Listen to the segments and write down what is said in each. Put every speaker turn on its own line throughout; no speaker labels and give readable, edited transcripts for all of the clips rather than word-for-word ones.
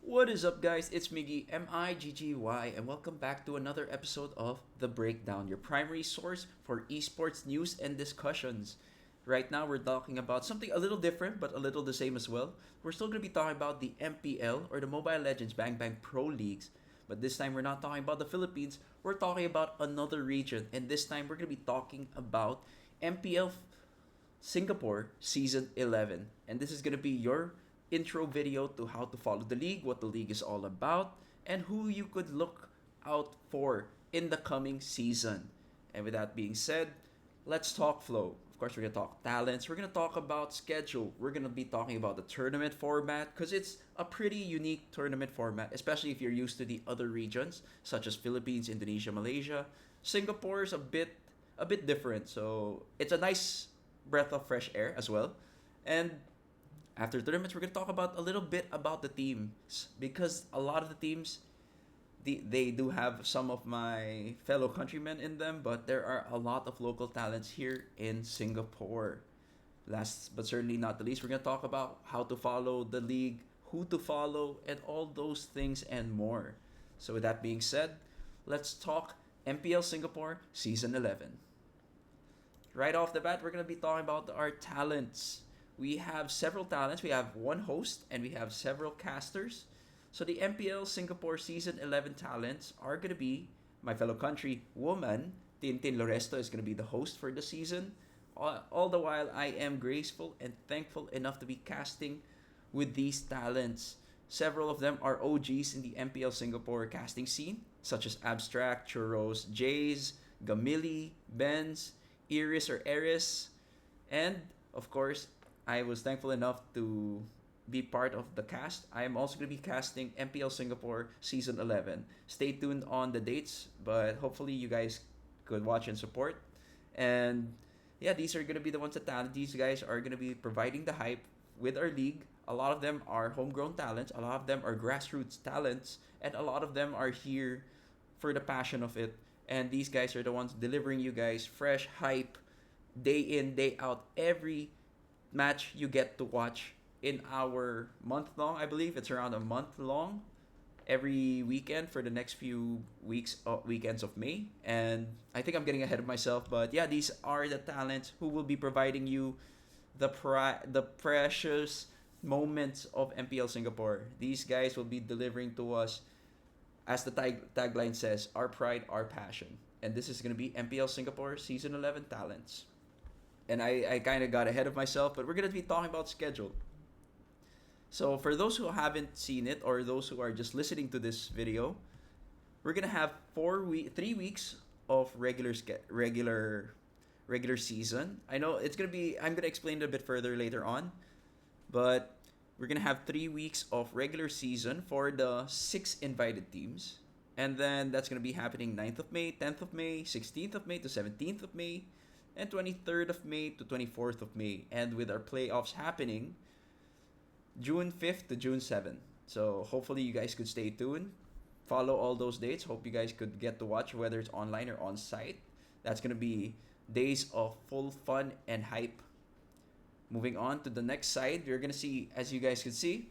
What is up, guys? It's Miggy, Miggy, and welcome back to another episode of The Breakdown, your primary source for esports news and discussions. Right now, we're talking about something a little different, but a little the same as well. We're still going to be talking about the MPL, or the Mobile Legends Bang Bang Pro Leagues. But this time, we're not talking about the Philippines, we're talking about another region. And this time, we're going to be talking about MPL Singapore Season 11. And this is going to be your intro video to how to follow the league, what the league is all about, and who you could look out for in the coming season. And with that being said, let's talk flow. Of course, we're going to talk talents. We're going to talk about schedule. We're going to be talking about the tournament format because it's a pretty unique tournament format, especially if you're used to the other regions such as Philippines, Indonesia, Malaysia. Singapore is a bit different, so it's a nice breath of fresh air as well. And after tournaments, we're gonna talk about a little bit about the teams because a lot of the teams they do have some of my fellow countrymen in them, but there are a lot of local talents here in Singapore. Last but certainly not the least, we're gonna talk about how to follow the league, who to follow, and all those things and more. So with that being said, let's talk MPL Singapore Season 11. Right off the bat, we're going to be talking about our talents. We have several talents. We have one host and we have several casters. So the MPL Singapore Season 11 talents are going to be my fellow country woman, Tintin Loresto, is going to be the host for the season. All the while, I am graceful and thankful enough to be casting with these talents. Several of them are OGs in the MPL Singapore casting scene, such as Abstract, Churros, Jays, Gamili, Benz, Iris or Eris. And of course, I was thankful enough to be part of the cast. I am also going to be casting MPL Singapore Season 11. Stay tuned on the dates, but hopefully you guys could watch and support. And yeah, these are going to be the ones that talent. These guys are going to be providing the hype with our league. A lot of them are homegrown talents, a lot of them are grassroots talents, and a lot of them are here for the passion of it. And these guys are the ones delivering you guys fresh hype day in, day out. Every match you get to watch in our month long, I believe it's around a month long, every weekend for the next few weekends of May. And I think I'm getting ahead of myself, but yeah, these are the talents who will be providing you the precious moments of MPL Singapore. These guys will be delivering to us, as the tagline says, our pride, our passion. And this is going to be MPL Singapore Season 11 talents. And I kind of got ahead of myself, but we're going to be talking about schedule. So for those who haven't seen it or those who are just listening to this video, we're going to have 3 weeks of regular season. I know it's going to be, I'm going to explain it a bit further later on, but we're going to have 3 weeks of regular season for the 6 invited teams. And then that's going to be happening 9th of May, 10th of May, 16th of May to 17th of May, and 23rd of May to 24th of May. And with our playoffs happening June 5th to June 7th. So hopefully you guys could stay tuned. Follow all those dates. Hope you guys could get to watch whether it's online or on site. That's going to be days of full fun and hype. Moving on to the next side, you're going to see, as you guys can see,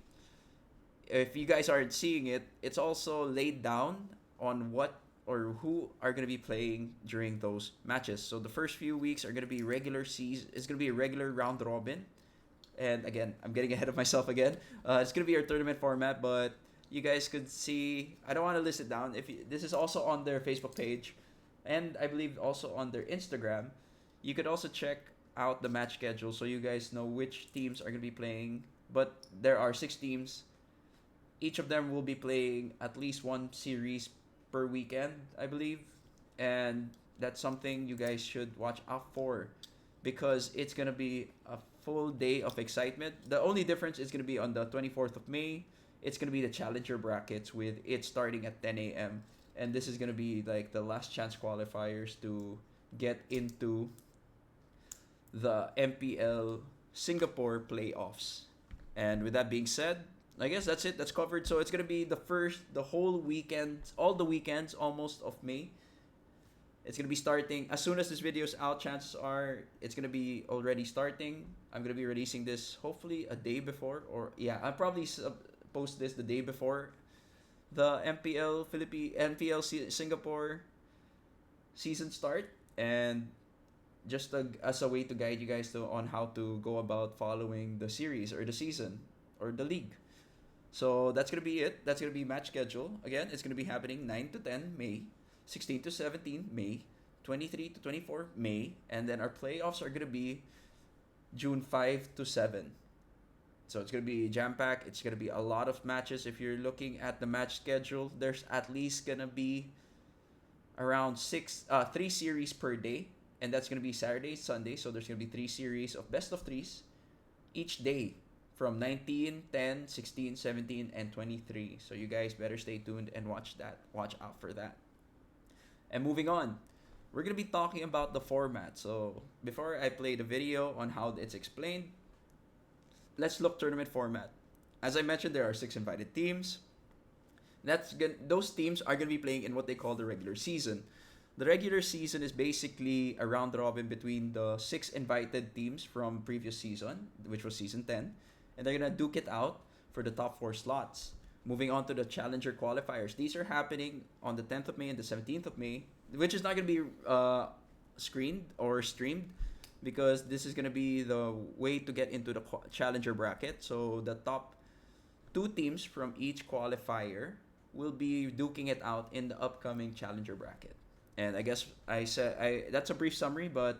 if you guys aren't seeing it, it's also laid down on what or who are going to be playing during those matches. So the first few weeks are going to be regular season. It's going to be a regular round robin. And again, I'm getting ahead of myself again. It's going to be our tournament format, but you guys could see, I don't want to list it down. This is also on their Facebook page, and I believe also on their Instagram. You could also check out the match schedule so you guys know which teams are going to be playing. But there are 6 teams. Each of them will be playing at least one series per weekend, I believe. And that's something you guys should watch out for because it's going to be a full day of excitement. The only difference is going to be on the 24th of May. It's going to be the Challenger brackets with it starting at 10 a.m. And this is going to be like the last chance qualifiers to get into the MPL Singapore playoffs. And with that being said, I guess that's it. That's covered. So it's gonna be the whole weekend, all the weekends almost of May. It's gonna be starting as soon as this video is out. Chances are it's gonna be already starting. I'm gonna be releasing this hopefully a day before, or yeah, I'm post this the day before the MPL Singapore season start, and just as a way to guide you guys on how to go about following the series or the season or the league. So that's gonna be it. That's gonna be match schedule. Again, it's gonna be happening 9 to 10 May, 16 to 17 May, 23 to 24 May, and then our playoffs are gonna be June 5 to 7. So it's gonna be jam packed. It's gonna be a lot of matches. If you're looking at the match schedule, there's at least gonna be around three series per day, and that's gonna be Saturday, Sunday. So there's gonna be three series of best of threes each day from 19, 10, 16, 17, and 23. So you guys better stay tuned and watch that. Watch out for that. And moving on, we're gonna be talking about the format. So before I play the video on how it's explained, let's look tournament format. As I mentioned, there are 6 invited teams. Those teams are gonna be playing in what they call the regular season. The regular season is basically a round robin between the 6 invited teams from previous season, which was season 10, and they're gonna duke it out for the top 4 slots. Moving on to the challenger qualifiers. These are happening on the 10th of May and the 17th of May, which is not gonna be screened or streamed, because this is gonna be the way to get into the challenger bracket. So the top 2 teams from each qualifier will be duking it out in the upcoming challenger bracket. And I guess that's a brief summary, but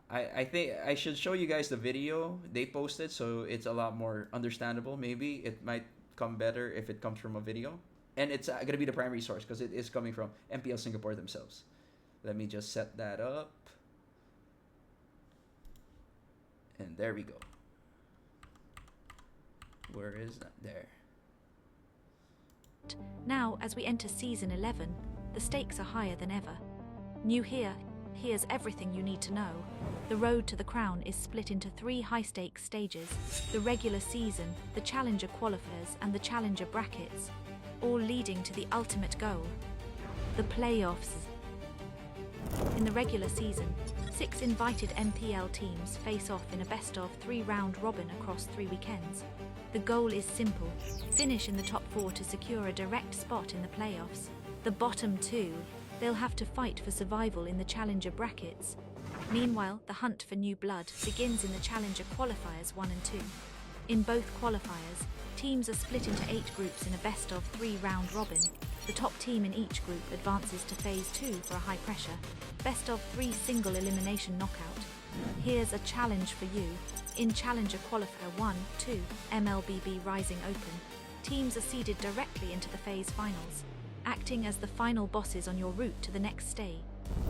I think I should show you guys the video they posted, so it's a lot more understandable. Maybe it might come better if it comes from a video. And it's going to be the primary source because it is coming from MPL Singapore themselves. Let me just set that up. And there we go. Where is that? There.
Now, as we enter Season 11, the stakes are higher than ever. New here, here's everything you need to know. The road to the crown is split into 3 high-stakes stages: the regular season, the challenger qualifiers, and the challenger brackets, all leading to the ultimate goal, the playoffs. In the regular season, 6 invited MPL teams face off in a best-of-3 round robin across 3 weekends. The goal is simple: finish in the top 4 to secure a direct spot in the playoffs. The bottom 2, they'll have to fight for survival in the challenger brackets. Meanwhile, the hunt for new blood begins in the challenger qualifiers 1 and 2. In both qualifiers, teams are split into 8 groups in a best-of-3 round robin. The top team in each group advances to Phase 2 for a high-pressure, best-of-3 single elimination knockout. Here's a challenge for you. In Challenger Qualifier 1-2, MLBB Rising Open, teams are seeded directly into the phase finals, acting as the final bosses on your route to the next stage.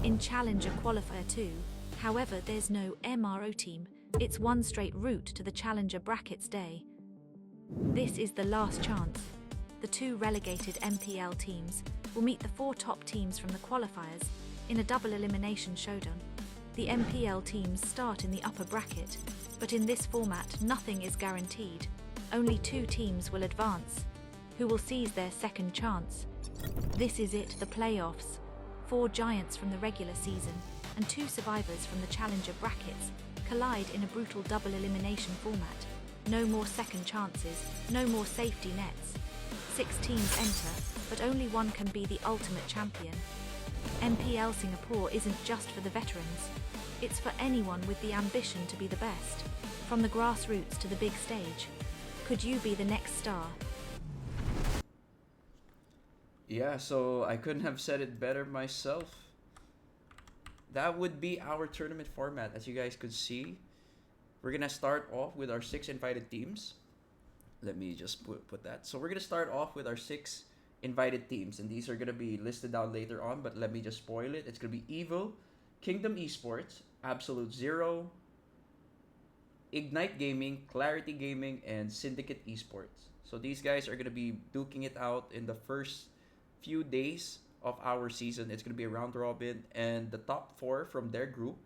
In Challenger Qualifier 2, however, there's no MRO team. It's one straight route to the Challenger Brackets day. This is the last chance. The 2 relegated MPL teams will meet the 4 top teams from the qualifiers in a double elimination showdown. The MPL teams start in the upper bracket, but in this format nothing is guaranteed. Only 2 teams will advance, who will seize their second chance. This is it, the playoffs. 4 giants from the regular season and 2 survivors from the challenger brackets collide in a brutal double elimination format. No more second chances, no more safety nets. 6 teams enter, but only one can be the ultimate champion. MPL Singapore isn't just for the veterans. It's for anyone with the ambition to be the best. From the grassroots to the big stage. Could you be the next star?
Yeah, so I couldn't have said it better myself. That would be our tournament format. As you guys could see, we're gonna start off with our 6 invited teams. Let me just put that. So we're gonna start off with our 6 invited teams, and these are gonna be listed down later on, but let me just spoil it. It's gonna be Evil, Kingdom Esports, Absolute Zero, Ignite Gaming, Clarity Gaming, and Syndicate Esports. So these guys are gonna be duking it out in the first few days of our season. It's gonna be a round robin, and the top 4 from their group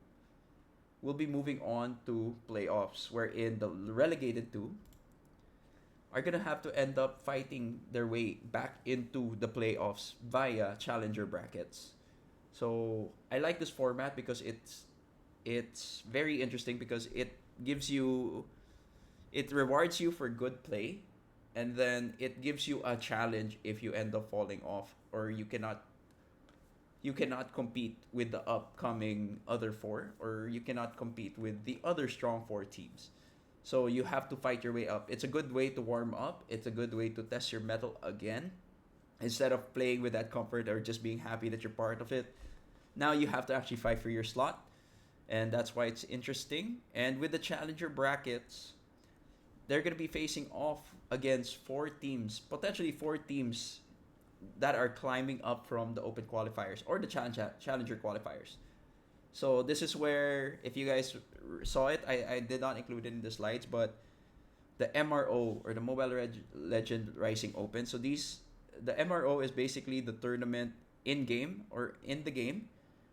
will be moving on to playoffs, wherein the relegated 2 are gonna have to end up fighting their way back into the playoffs via challenger brackets. So I like this format because it's very interesting, because it rewards you for good play, and then it gives you a challenge if you end up falling off, or you cannot compete with the upcoming other four, or you cannot compete with the other strong four teams. So you have to fight your way up. It's a good way to warm up. It's a good way to test your metal again, instead of playing with that comfort or just being happy that you're part of it. Now you have to actually fight for your slot, and that's why it's interesting. And with the challenger brackets, they're going to be facing off against four teams, potentially four teams that are climbing up from the open qualifiers or the challenger qualifiers. So this is where, if you guys saw it, I did not include it in the slides, but the MRO, or the Legend Rising Open. So the MRO is basically the tournament in game, or in the game,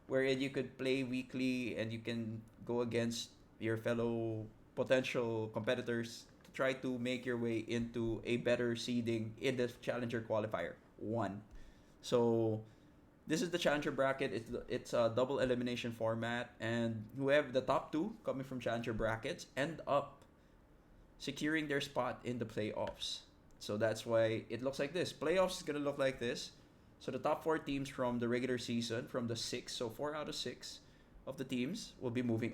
wherein you could play weekly and you can go against your fellow potential competitors to try to make your way into a better seeding in the challenger qualifier one. So this is the challenger bracket. It's a double elimination format, and whoever the top two coming from challenger brackets end up securing their spot in the playoffs. So that's why it looks like this. Playoffs is gonna look like this. So the top four teams from the regular season, from the six, so 4 out of 6 of the teams will be moving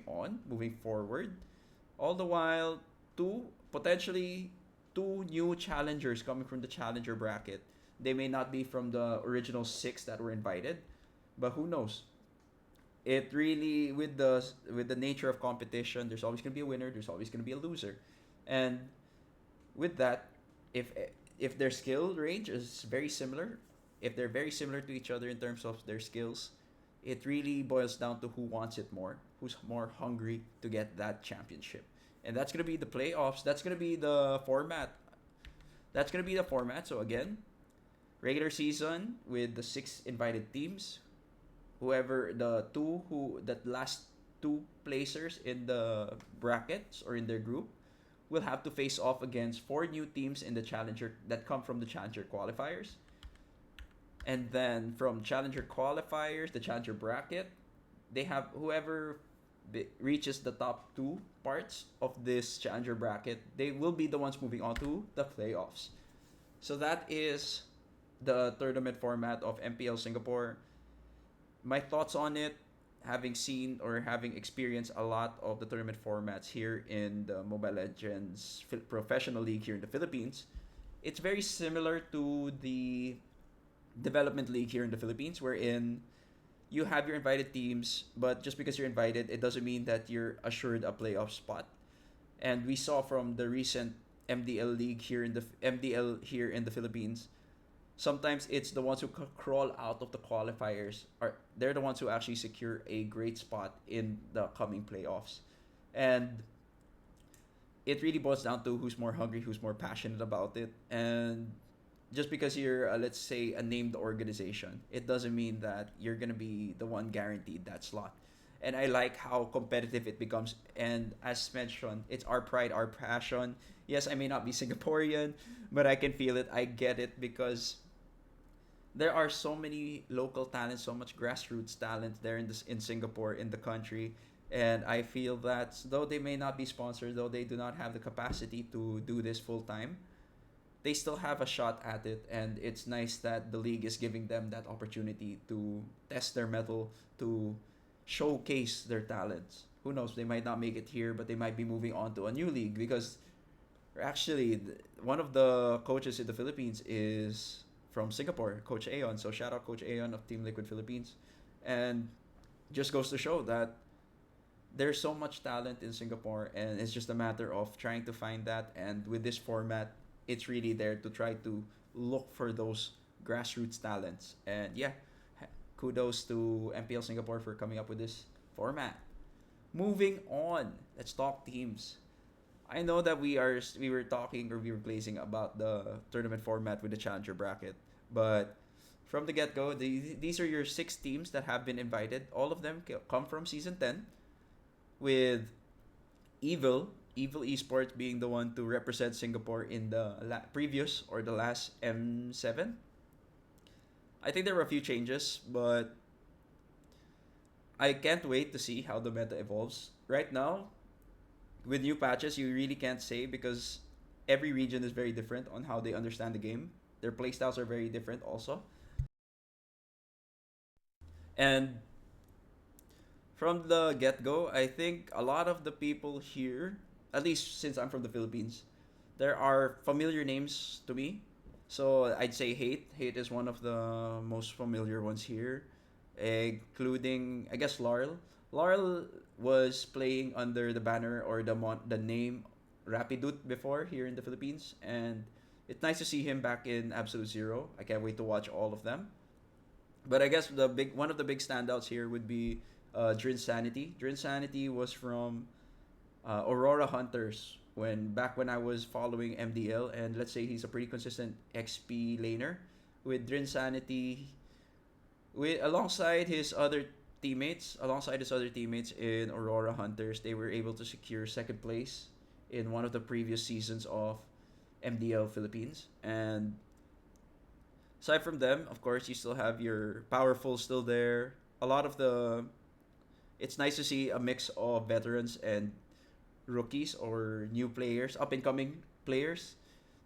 forward. All the while, potentially two new challengers coming from the challenger bracket. They may not be from the original 6 that were invited, but who knows? It really, with the nature of competition, there's always gonna be a winner. There's always gonna be a loser, and with that, if if their skill range is very similar, if they're very similar to each other in terms of their skills, it really boils down to who wants it more, who's more hungry to get that championship. And that's going to be the playoffs. That's going to be the format. That's going to be the format. So again, regular season with the 6 invited teams, whoever the last two placers in the brackets or in their group will have to face off against 4 new teams in the challenger that come from the challenger qualifiers. And then from challenger qualifiers, the challenger bracket, they have whoever reaches the top 2 parts of this challenger bracket, they will be the ones moving on to the playoffs. So that is the tournament format of MPL Singapore. My thoughts on it, having seen or having experienced a lot of the tournament formats here in the Mobile Legends professional league here in the Philippines, it's very similar to the development league here in the Philippines, wherein you have your invited teams, but just because you're invited, it doesn't mean that you're assured a playoff spot. And we saw from the recent MDL league here in the MDL here in the Philippines, sometimes it's the ones who crawl out of the qualifiers, are they're the ones who actually secure a great spot in the coming playoffs. And it really boils down to who's more hungry, who's more passionate about it. And just because you're, let's say, a named organization, it doesn't mean that you're gonna be the one guaranteed that slot. And I like how competitive it becomes. And as mentioned, it's our pride, our passion. Yes, I may not be Singaporean, but I can feel it. I get it because there are so many local talents, so much grassroots talent there in Singapore, in the country. And I feel that though they may not be sponsored, though they do not have the capacity to do this full time, they still have a shot at it, and it's nice that the league is giving them that opportunity to test their mettle, to showcase their talents. Who knows? They might not make it here, but they might be moving on to a new league because actually one of the coaches in the Philippines is from Singapore, Coach Aon. So shout out Coach Aon of Team Liquid Philippines, and just goes to show that there's so much talent in Singapore, and it's just a matter of trying to find that. And with this format, it's really there to try to look for those grassroots talents. And yeah, kudos to MPL Singapore for coming up with this format. Moving on, let's talk teams. I know that we were talking, or we were glazing about the tournament format with the challenger bracket, but from the get go, these are your 6 teams that have been invited. All of them come from season 10, with Evil eSports being the one to represent Singapore in the previous or the last M7. I think there were a few changes, but I can't wait to see how the meta evolves. Right now, with new patches, you really can't say because every region is very different on how they understand the game. Their playstyles are very different also. And from the get go, I think a lot of the people here, at least since I'm from the Philippines, there are familiar names to me. So I'd say Hate. Hate is one of the most familiar ones here, including I guess Laurel. Laurel was playing under the banner or the name Rapidut before here in the Philippines, and it's nice to see him back in Absolute Zero. I can't wait to watch all of them. But I guess the big one of the big standouts here would be Drin Sanity. Drin Sanity was from Aurora Hunters when I was following MDL, and let's say he's a pretty consistent XP laner with Drin Sanity with alongside his other teammates in Aurora Hunters. They were able to secure second place in one of the previous seasons of MDL Philippines. And aside from them, of course, you still have your powerful still there. A lot of the It's nice to see a mix of veterans and rookies or new players, up and coming players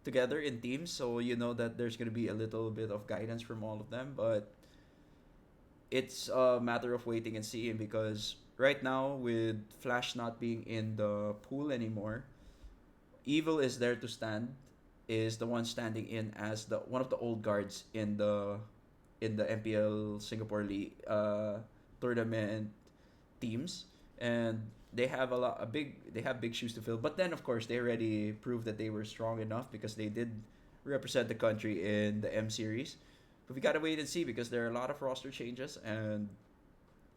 together in teams. So you know that there's going to be a little bit of guidance from all of them, but it's a matter of waiting and seeing because right now with Flash not being in the pool anymore, Evil is there to stand, is the one standing in as the one of the old guards in the MPL Singapore League tournament teams, and they have big shoes to fill. But then of course they already proved that they were strong enough because they did represent the country in the M series. But we gotta wait and see because there are a lot of roster changes, and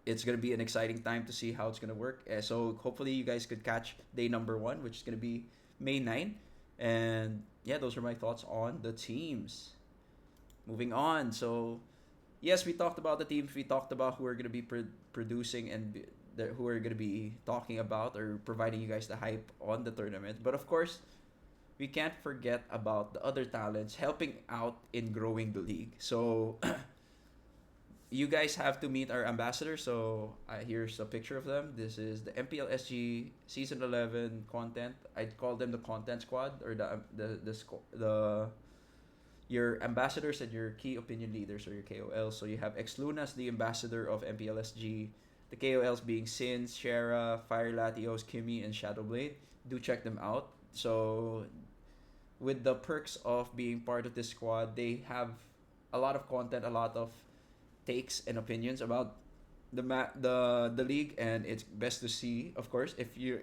it's gonna be an exciting time to see how it's gonna work. So hopefully you guys could catch day number one, which is gonna be May 9. And yeah, those are my thoughts on the teams. Moving on, so yes, we talked about the teams. We talked about who are gonna be producing and who are gonna be talking about or providing you guys the hype on the tournament. But of course, we can't forget about the other talents helping out in growing the league. So you guys have to meet our ambassadors. So here's a picture of them. This is the MPL SG Season 11 content. I'd call them the content squad or the your ambassadors and your key opinion leaders or your KOLs. So you have Ex Lunas, the ambassador of MPL SG. The KOLs being Sins, Shara, Fire Latios, Kimmy, and Shadowblade. Do check them out. So with the perks of being part of this squad, they have a lot of content, a lot of takes and opinions about the league, and it's best to see, of course, if you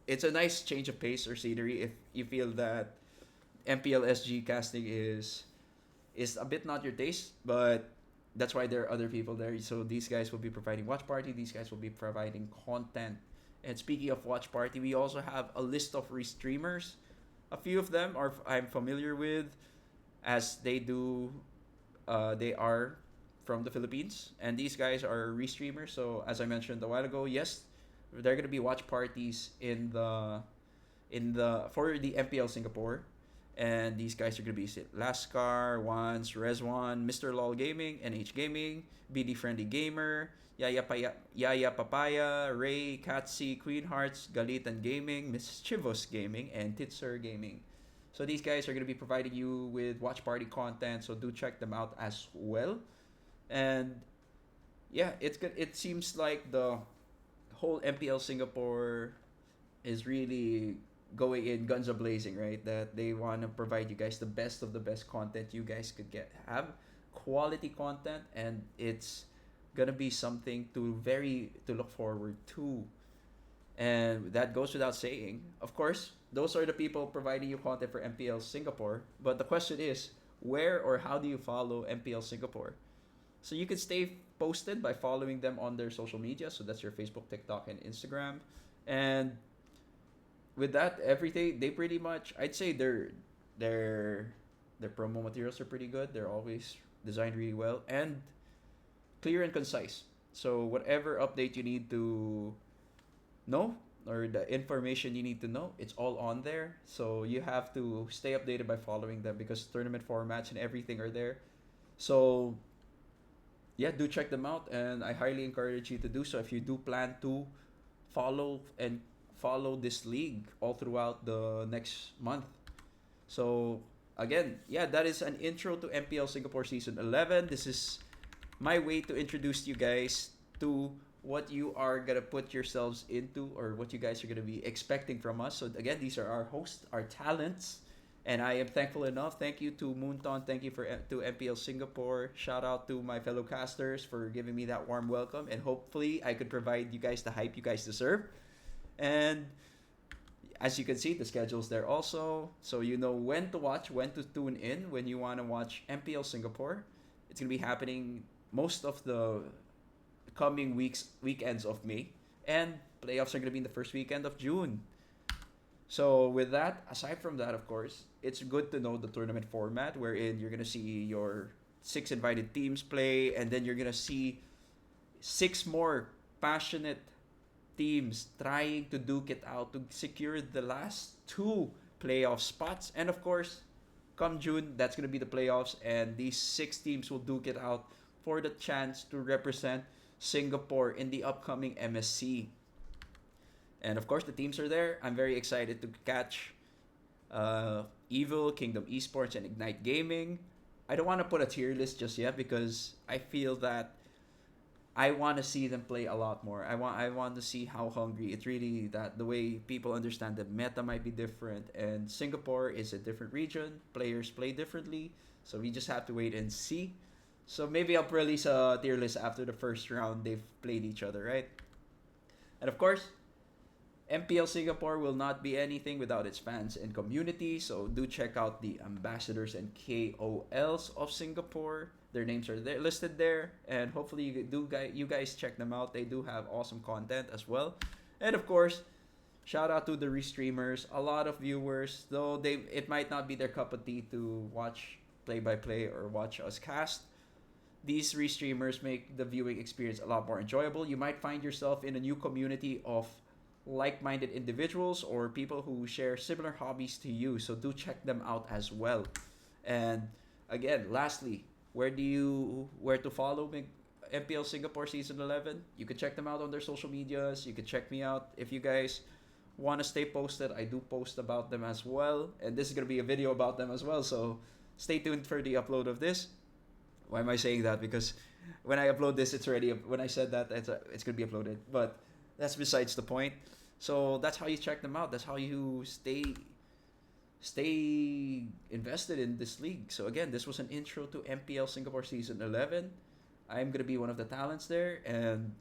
it's a nice change of pace or scenery if you feel that MPL SG casting is a bit not your taste, but that's why there are other people there. So these guys will be providing watch party. These guys will be providing content. And speaking of watch party, we also have a list of restreamers. A few of them are I'm familiar with, as they are from the Philippines, and these guys are restreamers. So as I mentioned a while ago, yes, there are gonna be watch parties in the for the MPL Singapore, and these guys are gonna be Lascar, Wans, Rezwan, Mr. Lol Gaming, NH Gaming, BD Friendly Gamer, Yaya Papaya, Ray, Katsi, Queen Hearts, Galitan Gaming, Mischievous Gaming, and Titser Gaming. So these guys are gonna be providing you with watch party content. So do check them out as well. And yeah, it's good. It seems like the whole MPL Singapore is really going in guns a blazing, right? That they want to provide you guys the best of the best content you guys could have quality content, and it's gonna be something to look forward to. And that goes without saying. Of course, those are the people providing you content for MPL Singapore. But the question is, where or how do you follow MPL Singapore? So you can stay posted by following them on their social media. So that's your Facebook, TikTok, and Instagram. And with that, everything they pretty much, I'd say their promo materials are pretty good. They're always designed really well and clear and concise. So whatever update you need to know or the information you need to know, it's all on there. So you have to stay updated by following them because tournament formats and everything are there. So yeah, do check them out, and I highly encourage you to do so if you do plan to follow and follow this league all throughout the next month. So again, yeah, that is an intro to MPL Singapore Season 11. This is my way to introduce you guys to what you are gonna put yourselves into, or what you guys are gonna be expecting from us. So again, these are our hosts, our talents, and I am thankful enough. Thank you to Moonton. Thank you to MPL Singapore. Shout out to my fellow casters for giving me that warm welcome, and hopefully I could provide you guys the hype you guys deserve. And as you can see, the schedule's there also, so you know when to watch, when to tune in when you want to watch MPL Singapore. It's gonna be happening most of the coming weekends of May, and playoffs are gonna be in the first weekend of June. So with that, aside from that, of course, it's good to know the tournament format, wherein you're gonna see your six invited teams play, and then you're gonna see six more passionate teams trying to duke it out to secure the last two playoff spots. And of course, come June, that's going to be the playoffs, and these six teams will duke it out for the chance to represent Singapore in the upcoming MSC. And of course, the teams are there. I'm very excited to catch Evil, Kingdom Esports, and Ignite Gaming. I don't want to put a tier list just yet because I feel that I want to see them play a lot more. I want to see how hungry it's really, that the way people understand the meta might be different, and Singapore is a different region. Players play differently, so we just have to wait and see. So maybe I'll release a tier list after the first round they've played each other, right? And of course, MPL Singapore will not be anything without its fans and community, so do check out the ambassadors and KOLs of Singapore. Their names are there, listed there, and hopefully you guys check them out. They do have awesome content as well. And of course, shout out to the restreamers. A lot of viewers, though it might not be their cup of tea to watch play by play or watch us cast. These restreamers make the viewing experience a lot more enjoyable. You might find yourself in a new community of like-minded individuals or people who share similar hobbies to you, so do check them out as well. And again, lastly, where to follow MPL Singapore Season 11? You can check them out on their social medias. You can check me out if you guys want to stay posted. I do post about them as well, and this is going to be a video about them as well, so stay tuned for the upload of this. Why am I saying that? Because when I upload this, it's already when I said that it's going to be uploaded, but that's besides the point. So that's how you check them out. That's how you stay invested in this league. So again, this was an intro to MPL Singapore Season 11. I'm going to be one of the talents there, and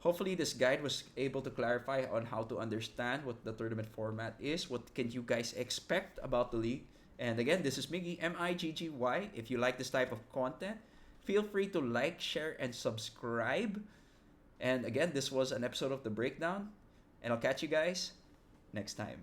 hopefully this guide was able to clarify on how to understand what the tournament format is, what can you guys expect about the league. And again, this is Miggy, Miggy. If you like this type of content, feel free to like, share, and subscribe. And again, this was an episode of The Breakdown, and I'll catch you guys next time.